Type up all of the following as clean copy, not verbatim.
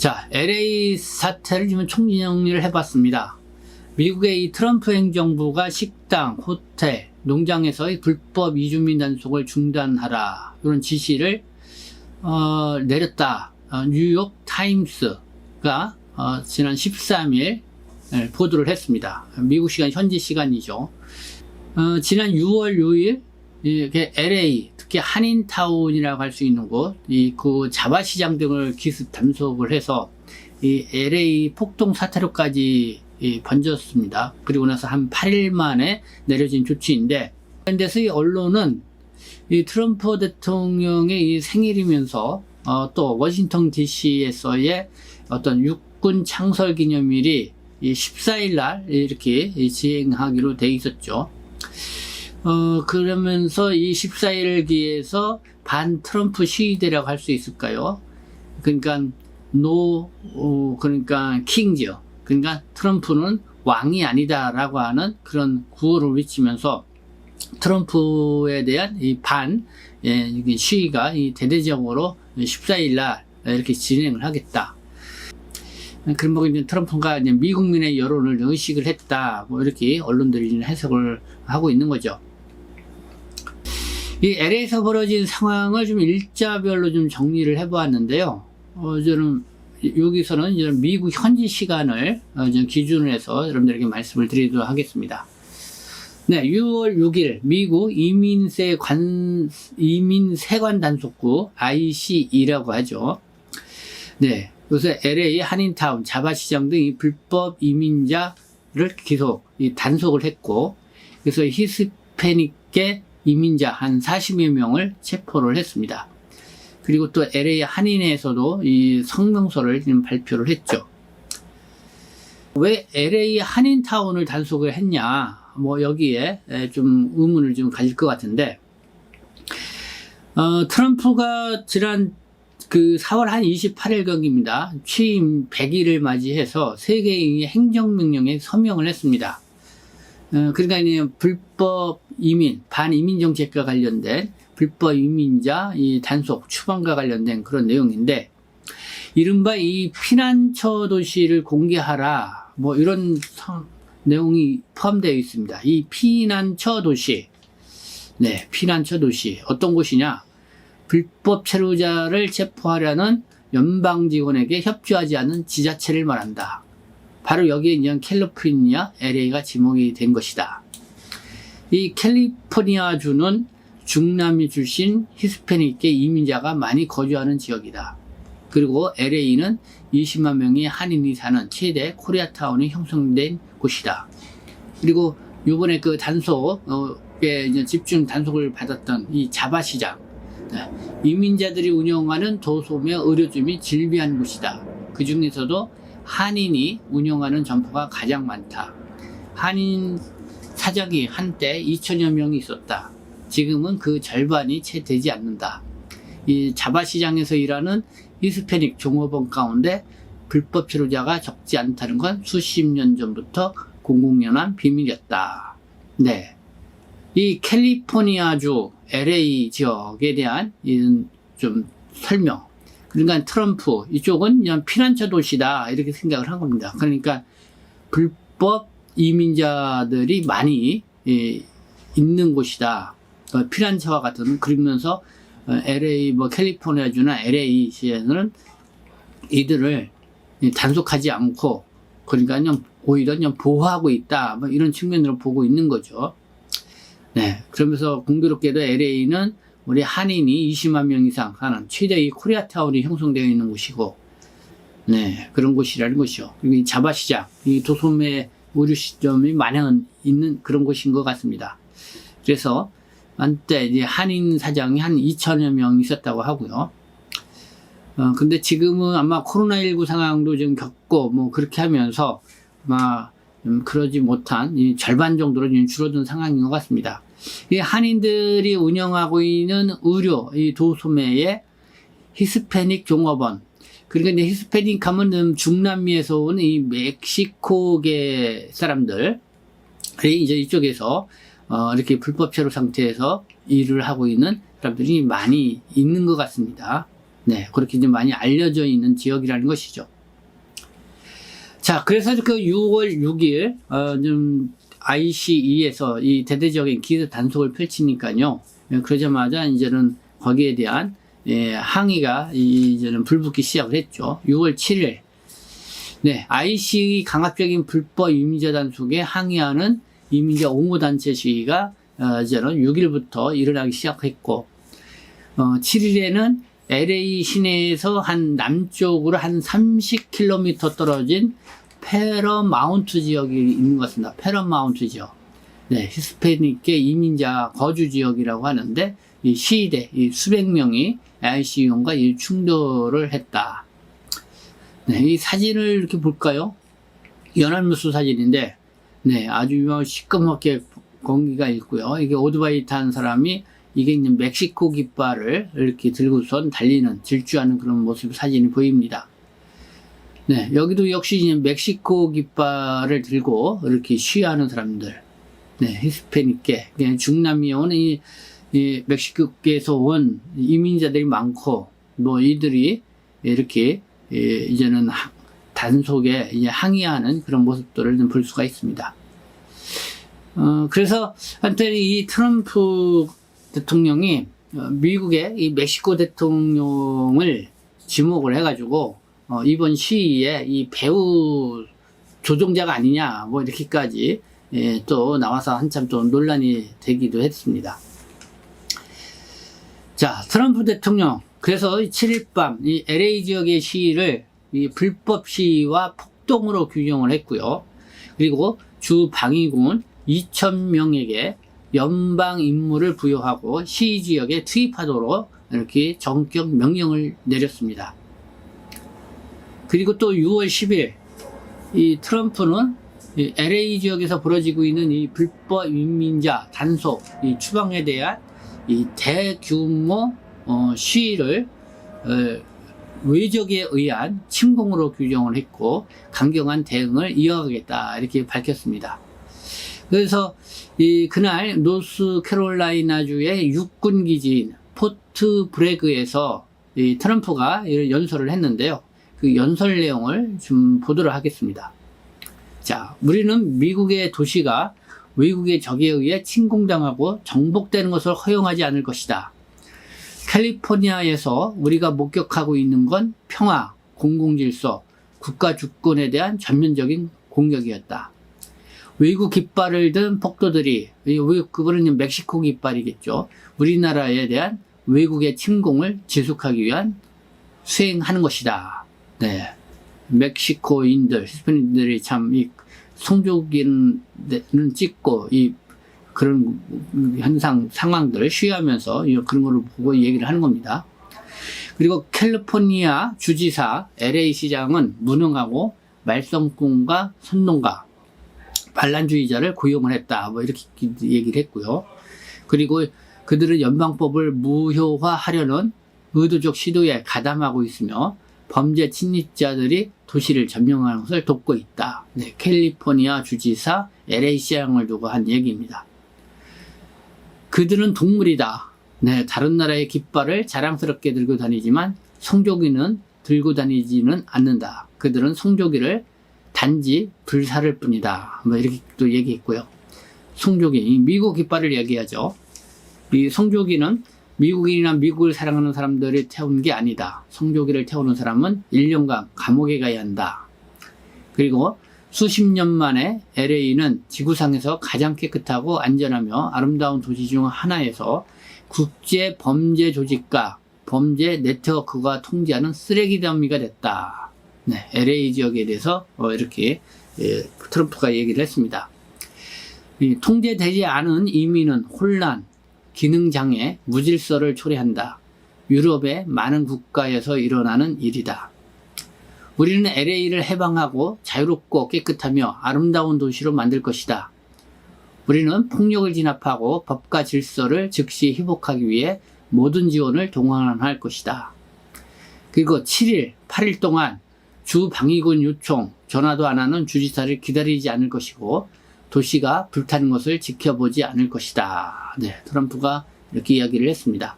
자, LA 사태를 지금 총정리를 해봤습니다. 미국의 이 트럼프 행정부가 식당, 호텔, 농장에서의 불법 이주민 단속을 중단하라 이런 지시를 내렸다. 뉴욕 타임스가 지난 13일 보도를 했습니다. 미국 시간 현지 시간이죠. 지난 6월 6일 이렇게 LA, 특히 한인타운이라고 할 수 있는 곳, 그 자바시장 등을 기습 단속을 해서 이 LA 폭동 사태로까지 번졌습니다. 그리고 나서 한 8일 만에 내려진 조치인데, 그런데서 이 언론은 이 트럼프 대통령의 이 생일이면서 또 워싱턴 DC에서의 어떤 육군 창설 기념일이 이 14일 날 이렇게 지행하기로 돼 있었죠. 그러면서 이 14일을 기해서 반 트럼프 시위대라고 할 수 있을까요? 그러니까 그러니까 킹즈요. 그러니까 트럼프는 왕이 아니다라고 하는 그런 구호를 외치면서 트럼프에 대한 이 시위가 대대적으로 14일 날 이렇게 진행을 하겠다. 그럼 이제 트럼프가 이제 미국민의 여론을 의식을 했다. 뭐 이렇게 언론들이 해석을 하고 있는 거죠. 이 LA에서 벌어진 상황을 좀 일자별로 좀 정리를 해보았는데요. 저는 여기서는 이제 미국 현지 시간을 기준으로 해서 여러분들에게 말씀을 드리도록 하겠습니다. 네, 6월 6일 미국 이민세관 단속구 ICE라고 하죠. 네, 요새 LA 한인타운, 자바시장 등 이 불법 이민자를 계속 단속을 했고, 그래서 히스패닉계 이민자 한 40여 명을 체포를 했습니다. 그리고 또 LA 한인회에서도 이 성명서를 발표를 했죠. 왜 LA 한인타운을 단속을 했냐? 뭐 여기에 좀 의문을 좀 가질 것 같은데, 트럼프가 지난 그 4월 한 28일경입니다. 취임 100일을 맞이해서 세계의 행정명령에 서명을 했습니다. 그러니까 이제 불법 이민, 반이민 정책과 관련된 불법 이민자 이 단속 추방과 관련된 그런 내용인데, 이른바 이 피난처 도시를 공개하라 뭐 이런 내용이 포함되어 있습니다. 이 피난처 도시, 네, 피난처 도시 어떤 곳이냐? 불법 체류자를 체포하려는 연방 지원에게 협조하지 않는 지자체를 말한다. 바로 여기에 이제 캘리포니아, LA가 지목이 된 것이다. 이 캘리포니아주는 중남미 출신 히스패닉계 이민자가 많이 거주하는 지역이다. 그리고 LA는 20만 명의 한인이 사는 최대 코리아타운이 형성된 곳이다. 그리고 요번에 그 단속에 이제 집중 단속을 받았던 이 자바시장, 이민자들이 운영하는 도소매, 의료주 및 질비한 곳이다. 그 중에서도 한인이 운영하는 점포가 가장 많다. 한인 사장이 한때 2천여 명이 있었다. 지금은 그 절반이 채 되지 않는다. 이 자바시장에서 일하는 히스패닉 종업원 가운데 불법 체류자가 적지 않다는 건 수십 년 전부터 공공연한 비밀이었다. 네. 이 캘리포니아주 LA 지역에 대한 좀 설명. 그러니까 트럼프 이쪽은 그냥 피난처 도시다 이렇게 생각을 한 겁니다. 그러니까 불법 이민자들이 많이 있는 곳이다. 피난처와 같은. 그러면서 LA 뭐 캘리포니아주나 LA시에는 이들을 단속하지 않고, 그러니까 그냥 오히려 그냥 보호하고 있다. 뭐 이런 측면으로 보고 있는 거죠. 네. 그러면서 공교롭게도 LA는 우리 한인이 20만 명 이상 사는 최대의 코리아타운이 형성되어 있는 곳이고, 네. 그런 곳이라는 것이죠. 그리고 이 자바시장, 이 도소매 의류시점이 많이 있는 그런 곳인 것 같습니다. 그래서 한때 이제 한인 사장이 한 2천여 명 있었다고 하고요. 근데 지금은 아마 코로나19 상황도 좀 겪고 뭐 그렇게 하면서 아마 그러지 못한 이 절반 정도로 줄어든 상황인 것 같습니다. 이 한인들이 운영하고 있는 의료, 이 도소매의 히스패닉 종업원. 그러니까 이제 히스패닉 하면 중남미에서 온 이 멕시코계 사람들이 이제 이쪽에서 이렇게 불법 체류 상태에서 일을 하고 있는 사람들이 많이 있는 것 같습니다. 네, 그렇게 좀 많이 알려져 있는 지역이라는 것이죠. 자, 그래서 그 6월 6일, 좀, ICE에서 이 대대적인 기술 단속을 펼치니까요. 그러자마자 이제는 거기에 대한 항의가 이제는 불붙기 시작을 했죠. 6월 7일. 네, ICE 강압적인 불법 이민자 단속에 항의하는 이민자 옹호단체 시위가 이제는 6일부터 일어나기 시작했고, 7일에는 LA 시내에서 한 남쪽으로 한 30km 떨어진 패러마운트 지역이 있는 것 같습니다. 패러마운트 지역. 네, 히스패닉계 이민자 거주 지역이라고 하는데, 이 시위대, 이 수백 명이 ICE용과 이 충돌을 했다. 네, 이 사진을 이렇게 볼까요? 연합뉴스 사진인데, 네, 아주 시꺼멓게 공기가 있고요. 이게 오토바이 탄 사람이 이게 이제 멕시코 깃발을 이렇게 들고선 달리는, 질주하는 그런 모습 사진이 보입니다. 네, 여기도 역시 이제 멕시코 깃발을 들고 이렇게 시위하는 사람들. 네, 히스패닉계, 중남미에 온 이 멕시코에서 온 이민자들이 많고, 뭐 이들이 이렇게 이제는 단속에 이제 항의하는 그런 모습들을 좀 볼 수가 있습니다. 그래서 한때 이 트럼프 대통령이 미국의 이 멕시코 대통령을 지목을 해가지고 이번 시위에 이 배후 조종자가 아니냐 뭐 이렇게까지 또 나와서 한참 또 논란이 되기도 했습니다. 자, 트럼프 대통령 그래서 7일 밤 이 LA 지역의 시위를 이 불법 시위와 폭동으로 규정을 했고요. 그리고 주 방위군 2,000명에게 연방 임무를 부여하고 시위 지역에 투입하도록 이렇게 전격 명령을 내렸습니다. 그리고 또 6월 10일 이 트럼프는 이 LA 지역에서 벌어지고 있는 이 불법 이민자 단속 이 추방에 대한 이 대규모 시위를 외적에 의한 침공으로 규정을 했고 강경한 대응을 이어가겠다 이렇게 밝혔습니다. 그래서 그날 노스캐롤라이나주의 육군 기지인 포트 브래그에서 트럼프가 연설을 했는데요. 그 연설 내용을 좀 보도록 하겠습니다. 자, 우리는 미국의 도시가 외국의 적에 의해 침공당하고 정복되는 것을 허용하지 않을 것이다. 캘리포니아에서 우리가 목격하고 있는 건 평화, 공공질서, 국가 주권에 대한 전면적인 공격이었다. 외국 깃발을 든 폭도들이, 그거는 멕시코 깃발이겠죠. 우리나라에 대한 외국의 침공을 지속하기 위한 수행하는 것이다. 네. 멕시코인들, 히스패닉들이 참, 성조기는 찍고, 그런 상황들을 쉬하면서 그런 걸 보고 얘기를 하는 겁니다. 그리고 캘리포니아 주지사 LA 시장은 무능하고 말썽꾼과 선동가, 반란주의자를 고용을 했다. 뭐 이렇게 얘기를 했고요. 그리고 그들은 연방법을 무효화하려는 의도적 시도에 가담하고 있으며 범죄 침입자들이 도시를 점령하는 것을 돕고 있다. 네, 캘리포니아 주지사 LA 시장을 두고 한 얘기입니다. 그들은 동물이다. 네, 다른 나라의 깃발을 자랑스럽게 들고 다니지만 성조기는 들고 다니지는 않는다. 그들은 성조기를 단지 불사를 뿐이다. 뭐 이렇게 또 얘기했고요. 성조기, 미국 깃발을 얘기하죠. 이 성조기는 미국인이나 미국을 사랑하는 사람들이 태운 게 아니다. 성조기를 태우는 사람은 1년간 감옥에 가야 한다. 그리고 수십 년 만에 LA는 지구상에서 가장 깨끗하고 안전하며 아름다운 도시 중 하나에서 국제 범죄 조직과 범죄 네트워크가 통제하는 쓰레기 더미가 됐다. 네, LA 지역에 대해서 이렇게 트럼프가 얘기를 했습니다. 통제되지 않은 이민은 혼란, 기능장애, 무질서를 초래한다. 유럽의 많은 국가에서 일어나는 일이다. 우리는 LA를 해방하고 자유롭고 깨끗하며 아름다운 도시로 만들 것이다. 우리는 폭력을 진압하고 법과 질서를 즉시 회복하기 위해 모든 지원을 동원할 것이다. 그리고 7일, 8일 동안 주 방위군 요청, 전화도 안 하는 주지사를 기다리지 않을 것이고 도시가 불타는 것을 지켜보지 않을 것이다. 네, 트럼프가 이렇게 이야기를 했습니다.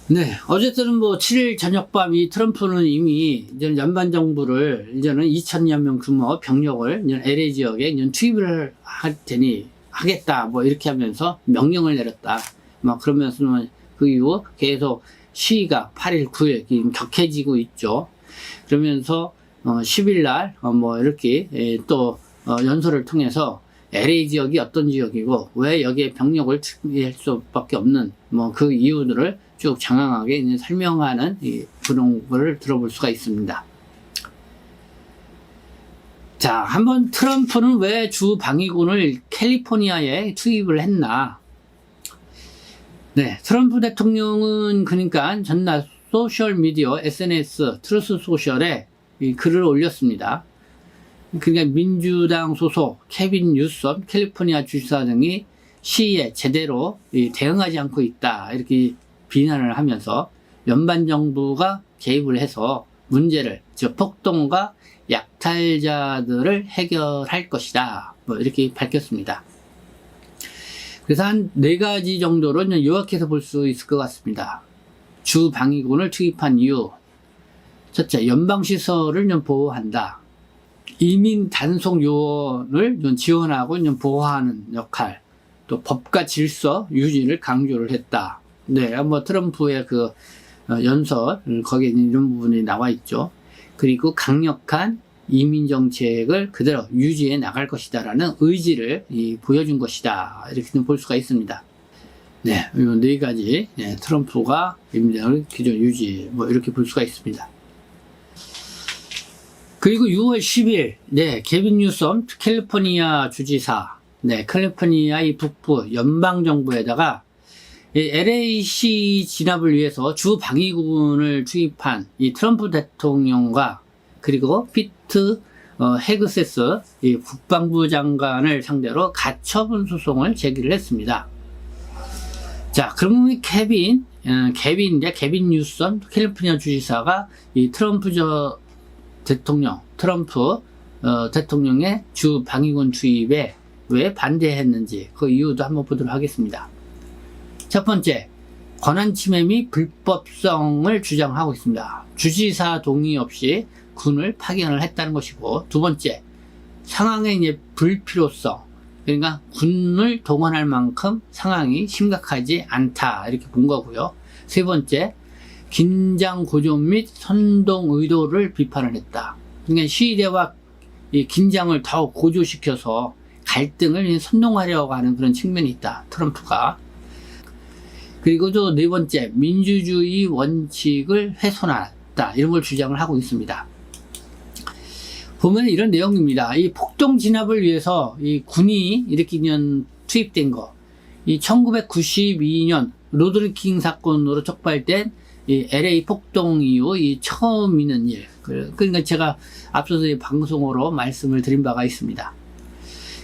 네, 어쨌든 뭐 7일 저녁밤 이 트럼프는 이미 이제 연방 정부를 이제는 2,000여 명 규모 병력을 이제 LA 지역에 이제 투입을 할 테니 하겠다 뭐 이렇게 하면서 명령을 내렸다. 막 그러면서 그 이후 계속 시위가 8일, 9일 격해지고 있죠. 그러면서 10일 날 뭐 이렇게 또 연설을 통해서 LA 지역이 어떤 지역이고 왜 여기에 병력을 투입할 수밖에 없는 뭐 그 이유들을 쭉 장황하게 이제 설명하는 그런 거를 들어볼 수가 있습니다. 자, 한번 트럼프는 왜 주 방위군을 캘리포니아에 투입을 했나? 네, 트럼프 대통령은 그러니까 전날 소셜 미디어 SNS 트루스 소셜에 이 글을 올렸습니다. 그러니까 민주당 소속 케빈 뉴섬 캘리포니아 주지사 등이 시위에 제대로 대응하지 않고 있다 이렇게 비난을 하면서 연방정부가 개입을 해서 문제를 즉 폭동과 약탈자들을 해결할 것이다 뭐 이렇게 밝혔습니다. 그래서 한 4가지 정도로 요약해서 볼 수 있을 것 같습니다. 주 방위군을 투입한 이유. 첫째, 연방시설을 보호한다. 이민 단속 요원을 지원하고 보호하는 역할. 또 법과 질서 유지를 강조를 했다. 네, 뭐 트럼프의 그 연설, 거기에 이런 부분이 나와 있죠. 그리고 강력한 이민 정책을 그대로 유지해 나갈 것이다라는 의지를 보여준 것이다. 이렇게 볼 수가 있습니다. 네, 이 4가지 트럼프가 이민정을 기존 유지 뭐 이렇게 볼 수가 있습니다. 그리고 6월 10일 케빈 뉴섬 캘리포니아 주지사 캘리포니아 이 북부 연방정부에다가 LA시 진압을 위해서 주 방위군을 투입한 이 트럼프 대통령과 그리고 피트 헤그세스 이 국방부 장관을 상대로 가처분 소송을 제기를 했습니다. 자, 그러면 케빈 뉴섬 캘리포니아 주지사가 이 트럼프 대통령의 주 방위군 투입에 왜 반대했는지 그 이유도 한번 보도록 하겠습니다. 첫 번째, 권한 침해 및 불법성을 주장하고 있습니다. 주지사 동의 없이 군을 파견을 했다는 것이고, 두 번째, 상황의 불필요성, 그러니까 군을 동원할 만큼 상황이 심각하지 않다 이렇게 본 거고요. 세 번째, 긴장 고조 및 선동 의도를 비판을 했다. 그러니까 시위대와 이 긴장을 더 고조시켜서 갈등을 선동하려고 하는 그런 측면이 있다. 트럼프가. 그리고 또 네 번째, 민주주의 원칙을 훼손했다. 이런 걸 주장을 하고 있습니다. 보면 이런 내용입니다. 이 폭동 진압을 위해서 이 군이 이렇게 투입된 거. 이 1992년 로드리 킹 사건으로 촉발된 이 LA 폭동 이후 이 처음 있는 일. 그러니까 제가 앞서서 이 방송으로 말씀을 드린 바가 있습니다.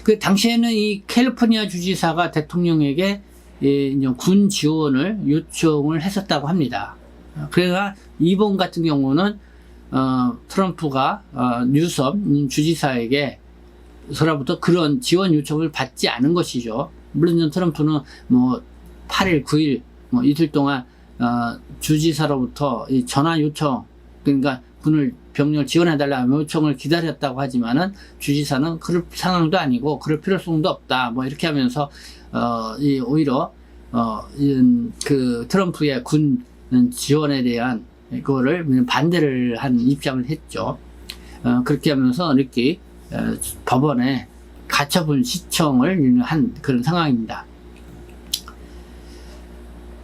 그 당시에는 이 캘리포니아 주지사가 대통령에게 군 지원을 요청을 했었다고 합니다. 그래서 이번 같은 경우는 트럼프가 뉴섬 주지사에게 서로부터 그런 지원 요청을 받지 않은 것이죠. 물론 트럼프는 뭐 8일, 9일 뭐 이틀 동안 주지사로부터 이 전화 요청, 그러니까 군을 병력을 지원해달라는 요청을 기다렸다고 하지만은 주지사는 그럴 상황도 아니고 그럴 필요성도 없다. 뭐 이렇게 하면서 오히려 그 트럼프의 군 지원에 대한 그거를 반대를 한 입장을 했죠. 그렇게 하면서 이렇게 법원에 가처분 신청을 한 그런 상황입니다.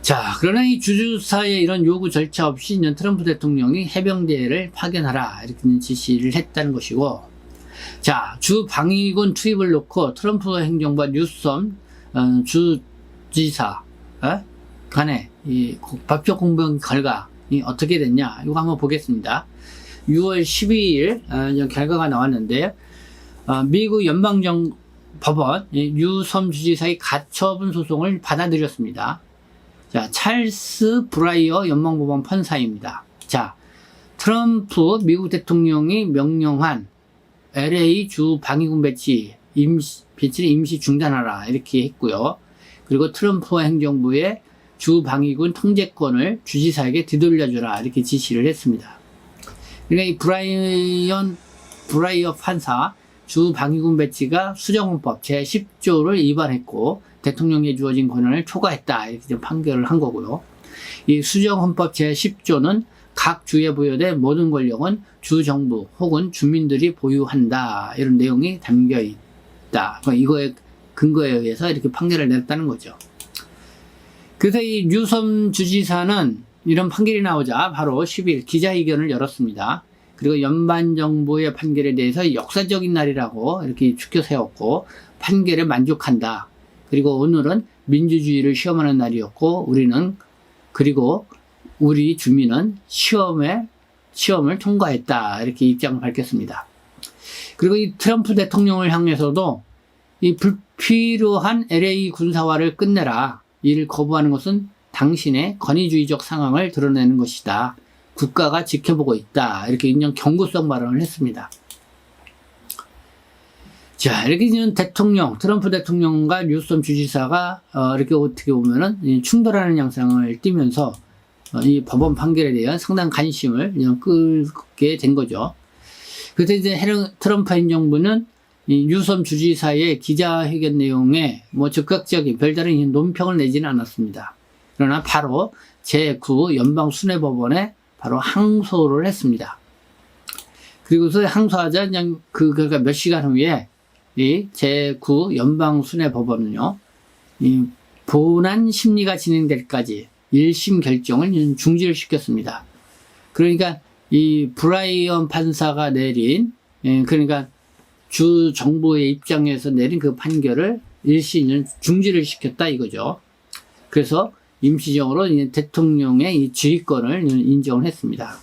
자, 그러나 이 주지사의 이런 요구 절차 없이 트럼프 대통령이 해병대를 파견하라 이렇게 지시를 했다는 것이고, 자, 주 방위군 투입을 놓고 트럼프 행정부와 뉴섬 주지사 간에 이 법적 공방 결과이 어떻게 됐냐 이거 한번 보겠습니다. 6월 12일 결과가 나왔는데 미국 연방법원 뉴섬 주지사의 가처분 소송을 받아들였습니다. 자, 찰스 브라이어 연방법원 판사입니다. 자, 트럼프 미국 대통령이 명령한 LA 주 방위군 배치를 임시 중단하라 이렇게 했고요. 그리고 트럼프 행정부의 주방위군 통제권을 주지사에게 되돌려주라 이렇게 지시를 했습니다. 그러니까 이 브라이어 판사 주방위군 배치가 수정헌법 제10조를 위반했고 대통령에 주어진 권한을 초과했다 이렇게 좀 판결을 한 거고요. 이 수정헌법 제10조는 각 주에 부여된 모든 권력은 주정부 혹은 주민들이 보유한다 이런 내용이 담겨 있다. 이거에 근거에 의해서 이렇게 판결을 내렸다는 거죠. 그래서 이 류섬 주지사는 이런 판결이 나오자 바로 10일 기자회견을 열었습니다. 그리고 연방정부의 판결에 대해서 역사적인 날이라고 이렇게 축켜 세웠고 판결에 만족한다. 그리고 오늘은 민주주의를 시험하는 날이었고 그리고 우리 주민은 시험을 통과했다. 이렇게 입장을 밝혔습니다. 그리고 이 트럼프 대통령을 향해서도 이 불필요한 LA 군사화를 끝내라. 이를 거부하는 것은 당신의 권위주의적 상황을 드러내는 것이다. 국가가 지켜보고 있다. 이렇게 인정 경고성 발언을 했습니다. 자, 이렇게 트럼프 대통령과 뉴섬 주지사가 이렇게 어떻게 보면은 충돌하는 양상을 띠면서 이 법원 판결에 대한 상당한 관심을 끌게 된 거죠. 그래서 이제 트럼프 행정부는 이 뉴섬 주지사의 기자회견 내용에 즉각적인 별다른 논평을 내지는 않았습니다. 그러나 바로 제9 연방순회법원에 바로 항소를 했습니다. 그리고서 항소하자 그러니까 몇 시간 후에 이 제9 연방순회법원은요, 이 본안 심리가 진행될 때까지 1심 결정을 중지를 시켰습니다. 그러니까 이 브라이언 판사가 내린, 그러니까 주 정부의 입장에서 내린 그 판결을 1심은 중지를 시켰다 이거죠. 그래서 임시적으로 대통령의 이 지휘권을 인정을 했습니다.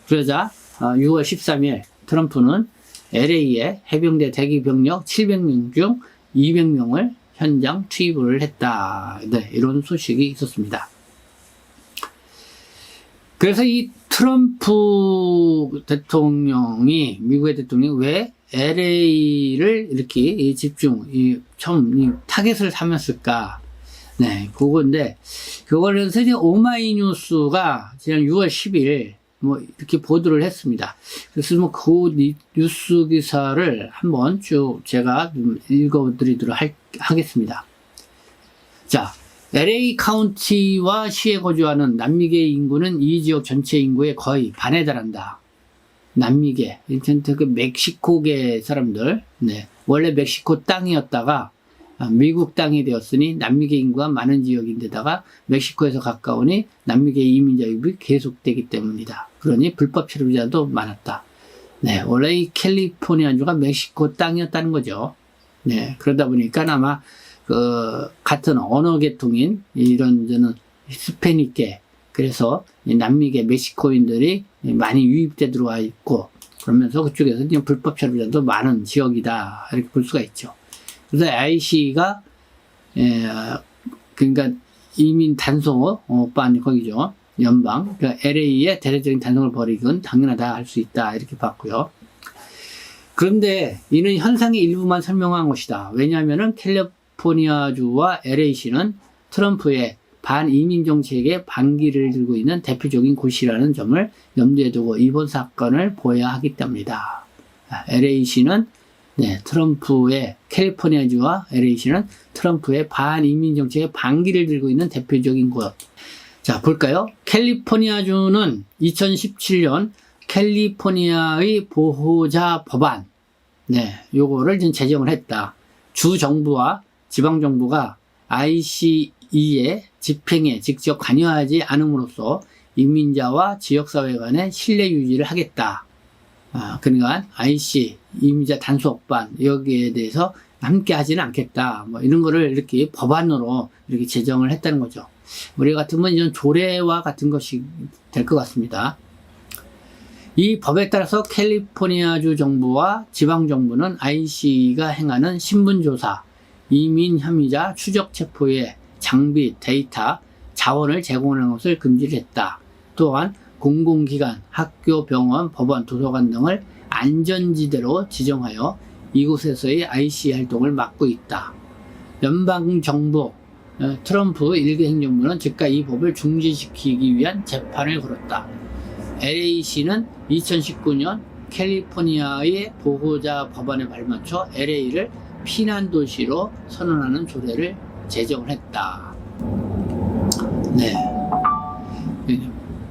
그러자 6월 13일 트럼프는 LA에 해병대 대기 병력 700명 중 200명을 현장 투입을 했다. 네, 이런 소식이 있었습니다. 그래서 이 트럼프 대통령이, 미국의 대통령이 왜 LA를 이렇게 처음 타겟을 삼았을까? 네, 그거인데, 그거를 오마이뉴스가 지난 6월 10일 이렇게 보도를 했습니다. 그래서 그 뉴스 기사를 한번 쭉 제가 좀 읽어드리도록 하겠습니다. 자, LA 카운티와 시에 거주하는 남미계 인구는 이 지역 전체 인구의 거의 반에 달한다. 남미계, 그 멕시코계 사람들, 네. 원래 멕시코 땅이었다가 미국 땅이 되었으니 남미계 인구가 많은 지역인데다가 멕시코에서 가까우니 남미계 이민자 유입이 계속되기 때문이다. 그러니 불법 체류자도 많았다. 네, 원래 이 캘리포니아주가 멕시코 땅이었다는 거죠. 네, 그러다 보니까 아마 같은 언어 계통인 이런 저는 히스패닉계, 그래서 남미계 멕시코인들이 많이 유입돼 들어와 있고, 그러면서 그쪽에서 불법 체류자도 많은 지역이다 이렇게 볼 수가 있죠. 그래서 IC가 그러니까 이민 단속반 거기죠. 연방, 그러니까 LA에 대대적인 단속을 벌이건 당연하다 할 수 있다 이렇게 봤고요. 그런데 이는 현상의 일부만 설명한 것이다. 왜냐하면은 캘리포니아주와 LA시는 트럼프의 반이민 정책의 반기를 들고 있는 대표적인 곳이라는 점을 염두에 두고 이번 사건을 보아야 하기 때문이다. LA시는 트럼프의, 캘리포니아주와 LA시는 트럼프의 반이민 정책의 반기를 들고 있는 대표적인 곳. 자, 볼까요? 캘리포니아주는 2017년 캘리포니아의 보호자 법안, 요거를 지금 제정을 했다. 주 정부와 지방 정부가 ICE의 집행에 직접 관여하지 않음으로써 이민자와 지역사회 간의 신뢰 유지를 하겠다. 그러니까 IC, 이민자 단속반, 여기에 대해서 함께 하지는 않겠다. 이런 거를 이렇게 법안으로 이렇게 제정을 했다는 거죠. 우리 같으면 이런 조례와 같은 것이 될 것 같습니다. 이 법에 따라서 캘리포니아주 정부와 지방 정부는 IC가 행하는 신분조사, 이민 혐의자 추적 체포의 장비, 데이터, 자원을 제공하는 것을 금지를 했다. 또한 공공기관, 학교, 병원, 법원, 도서관 등을 안전지대로 지정하여 이곳에서의 IC 활동을 막고 있다. 연방정부, 트럼프 일개 행정부는 즉각 이 법을 중지시키기 위한 재판을 걸었다. LA시는 2019년 캘리포니아의 보호자 법안에 발맞춰 LA를 피난도시로 선언하는 조례를 제정을 했다. 네.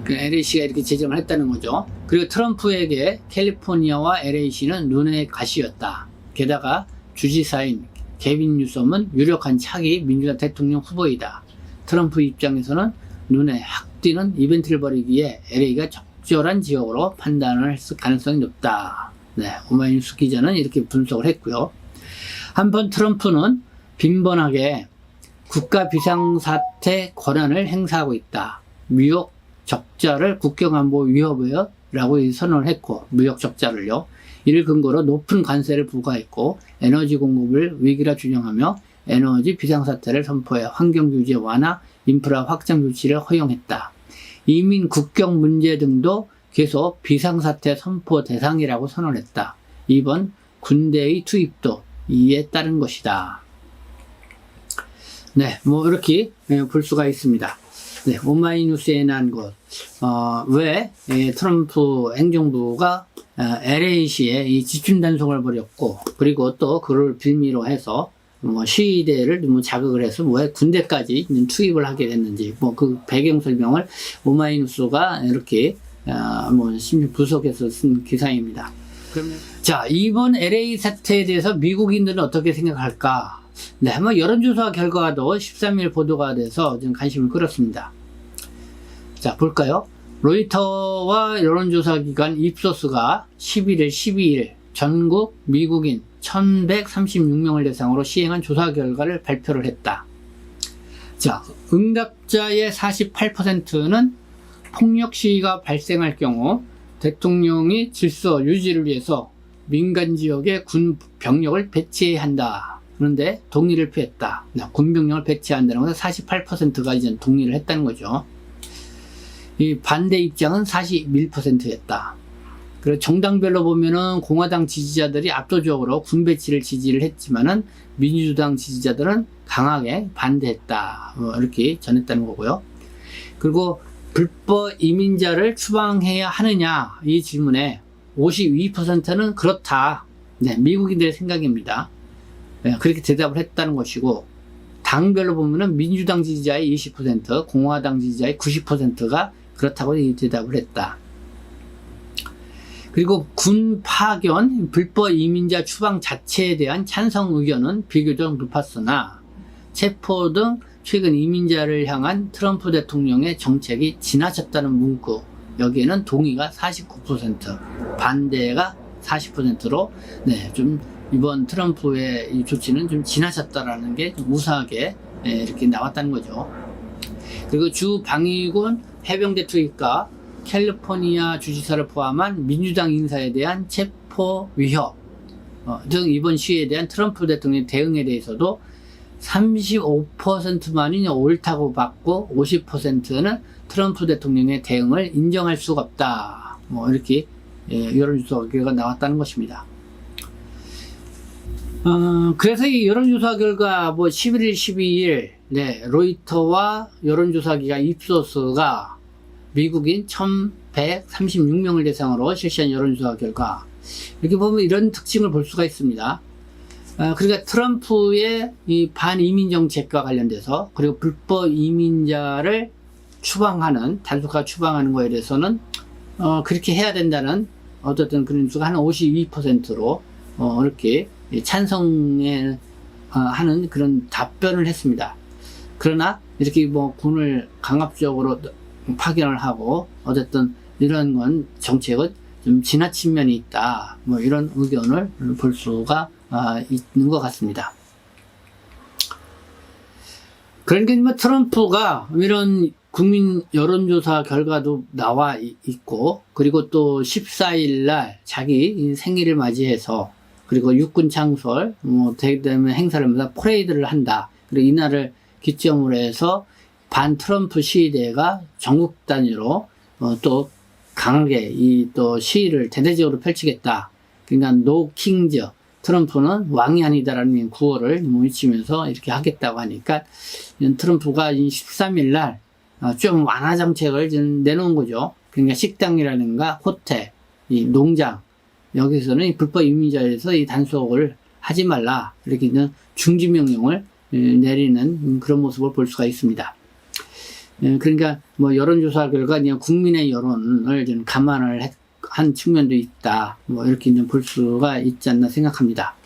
LA시가 이렇게 제정을 했다는 거죠. 그리고 트럼프에게 캘리포니아와 LA시는 눈의 가시였다. 게다가 주지사인 개빈 뉴섬은 유력한 차기 민주당 대통령 후보이다. 트럼프 입장에서는 눈에 확 띄는 이벤트를 벌이기에 LA가 적절한 지역으로 판단을 했을 가능성이 높다. 네, 오마이뉴스 기자는 이렇게 분석을 했고요. 한편 트럼프는 빈번하게 국가 비상사태 권한을 행사하고 있다. 무역 적자를 국경안보 위협이라고 선언을 했고, 무역 적자를요. 이를 근거로 높은 관세를 부과했고, 에너지 공급을 위기라 주장하며 에너지 비상사태를 선포해 환경규제 완화, 인프라 확장 조치를 허용했다. 이민 국경 문제 등도 계속 비상사태 선포 대상이라고 선언했다. 이번 군대의 투입도 이에 따른 것이다. 네, 뭐 이렇게 볼 수가 있습니다. 네, 오마이뉴스에 난 것. 왜 트럼프 행정부가 LA시에 이 집중 단속을 벌였고, 그리고 또 그를 빌미로 해서 시위대를 자극을 해서 왜 군대까지 투입을 하게 됐는지, 그 배경 설명을 오마이뉴스가 이렇게 심리 분석해서 쓴 기사입니다. 그러면 자, 이번 LA 사태에 대해서 미국인들은 어떻게 생각할까? 네, 한번 여론조사 결과도 13일 보도가 돼서 좀 관심을 끌었습니다. 자, 볼까요? 로이터와 여론조사 기관 입소스가 11일, 12일 전국 미국인 1136명을 대상으로 시행한 조사 결과를 발표를 했다. 자, 응답자의 48%는 폭력 시위가 발생할 경우 대통령이 질서 유지를 위해서 민간 지역에 군 병력을 배치해야 한다. 그런데 동의를 표했다. 군 병력을 배치한다는 것은 48%가 이제 동의를 했다는 거죠. 이 반대 입장은 41%였다. 그리고 정당별로 보면은 공화당 지지자들이 압도적으로 군 배치를 지지를 했지만은 민주당 지지자들은 강하게 반대했다. 이렇게 전했다는 거고요. 그리고 불법 이민자를 추방해야 하느냐 이 질문에 52%는 그렇다. 네, 미국인들의 생각입니다. 네, 그렇게 대답을 했다는 것이고, 당별로 보면은 민주당 지지자의 20%, 공화당 지지자의 90%가 그렇다고 대답을 했다. 그리고 군 파견, 불법 이민자 추방 자체에 대한 찬성 의견은 비교적 높았으나 체포 등 최근 이민자를 향한 트럼프 대통령의 정책이 지나쳤다는 문구, 여기에는 동의가 49%, 반대가 40%로 좀 이번 트럼프의 이 조치는 좀 지나쳤다라는 게 좀 우수하게 이렇게 나왔다는 거죠. 그리고 주 방위군 해병대 투입과 캘리포니아 주지사를 포함한 민주당 인사에 대한 체포 위협 등 이번 시위에 대한 트럼프 대통령의 대응에 대해서도 35%만이 옳다고 받고 50%는 트럼프 대통령의 대응을 인정할 수가 없다. 이렇게 여론조사 결과가 나왔다는 것입니다. 그래서 이 여론조사 결과 11일, 12일 로이터와 여론조사 기관 입소스가 미국인 1136명을 대상으로 실시한 여론조사 결과, 이렇게 보면 이런 특징을 볼 수가 있습니다. 그러니까 트럼프의 이 반이민 정책과 관련돼서, 그리고 불법 이민자를 추방하는, 단속화 추방하는 거에 대해서는 그렇게 해야 된다는 어쨌든 그런 수가 한 52%로 이렇게 찬성에 하는 그런 답변을 했습니다. 그러나 이렇게 군을 강압적으로 파견을 하고 어쨌든 이런 건 정책은 좀 지나친 면이 있다. 이런 의견을 볼 수가 있는 것 같습니다. 그러니까 트럼프가 이런 국민 여론조사 결과도 나와 있고, 그리고 또 14일 날 자기 생일을 맞이해서, 그리고 육군 창설, 대대면 행사를 하면서 퍼레이드를 한다. 그리고 이날을 기점으로 해서 반 트럼프 시위대가 전국 단위로 또 강하게 또 시위를 대대적으로 펼치겠다. 그러니까 노 킹즈, 트럼프는 왕이 아니다라는 구호를 외치면서 이렇게 하겠다고 하니까 트럼프가 13일 날 좀 완화 정책을 좀 내놓은 거죠. 그러니까 식당이라든가 호텔, 이 농장, 여기서는 이 불법 이민자에서 이 단속을 하지 말라, 이렇게 중지 명령을 내리는 그런 모습을 볼 수가 있습니다. 그러니까 뭐 여론조사 결과 그냥 국민의 여론을 좀 감안을 한 측면도 있다, 뭐 이렇게 좀 볼 수가 있지 않나 생각합니다.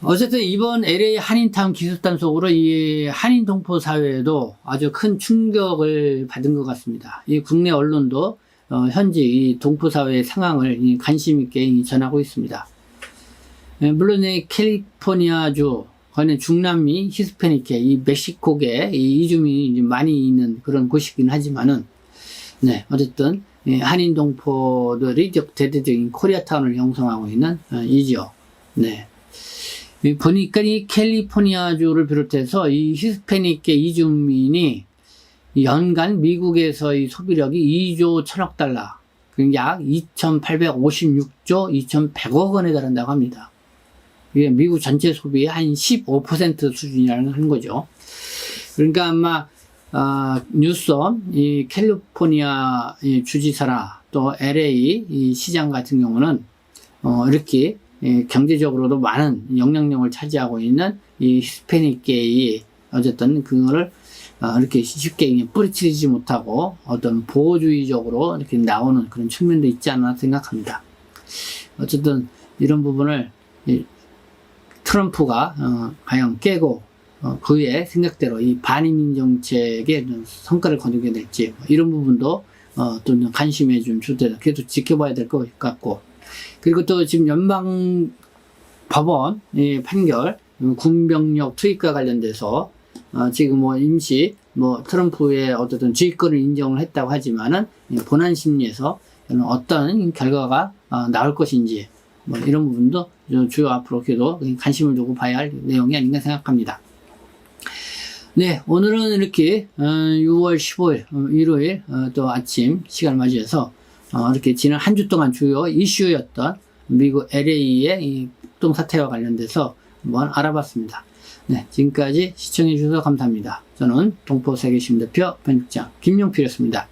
어쨌든 이번 LA 한인타운 기습 단속으로 이 한인 동포 사회에도 아주 큰 충격을 받은 것 같습니다. 이 국내 언론도 현재 이 동포 사회의 상황을 관심 있게 전하고 있습니다. 물론 이 캘리포니아주 거기는 중남미 히스패닉계, 이 멕시코계 이 이주민이 많이 있는 그런 곳이긴 하지만은, 네, 어쨌든 한인 동포들이 대대적인 코리아타운을 형성하고 있는 이죠. 네. 보니까 이 캘리포니아주를 비롯해서 이 히스패닉계 이주민이 연간 미국에서의 소비력이 2조 1000억 달러, 약 2,856조 2,100억 원에 달한다고 합니다. 이게 미국 전체 소비의 한 15% 수준이라는 거죠. 그러니까 아마 뉴섬 이 캘리포니아 이 주지사라 또 LA 이 시장 같은 경우는 이렇게 경제적으로도 많은 영향력을 차지하고 있는 이 히스패닉계의 어쨌든 그거를 이렇게 쉽게 뿌리치지 못하고 어떤 보호주의적으로 이렇게 나오는 그런 측면도 있지 않나 생각합니다. 어쨌든 이런 부분을 트럼프가 과연 깨고 그의 생각대로 이 반이민 정책에 성과를 거두게 될지, 이런 부분도 또 관심의 좀 주제다. 계속 지켜봐야 될 것 같고, 그리고 또 지금 연방 법원 판결 군병력 투입과 관련돼서 지금 뭐 임시 트럼프의 어떤 주의권을 인정을 했다고 하지만은 본안 심리에서 어떤 결과가 나올 것인지, 뭐 이런 부분도 주요 앞으로 계속 관심을 두고 봐야 할 내용이 아닌가 생각합니다. 네, 오늘은 이렇게 6월 15일 일요일 또 아침 시간을 맞이해서 이렇게 지난 한 주 동안 주요 이슈였던 미국 LA의 이 폭동 사태와 관련돼서 한번 알아봤습니다. 네, 지금까지 시청해 주셔서 감사합니다. 저는 동포세계신문대표 편집장 김용필이었습니다.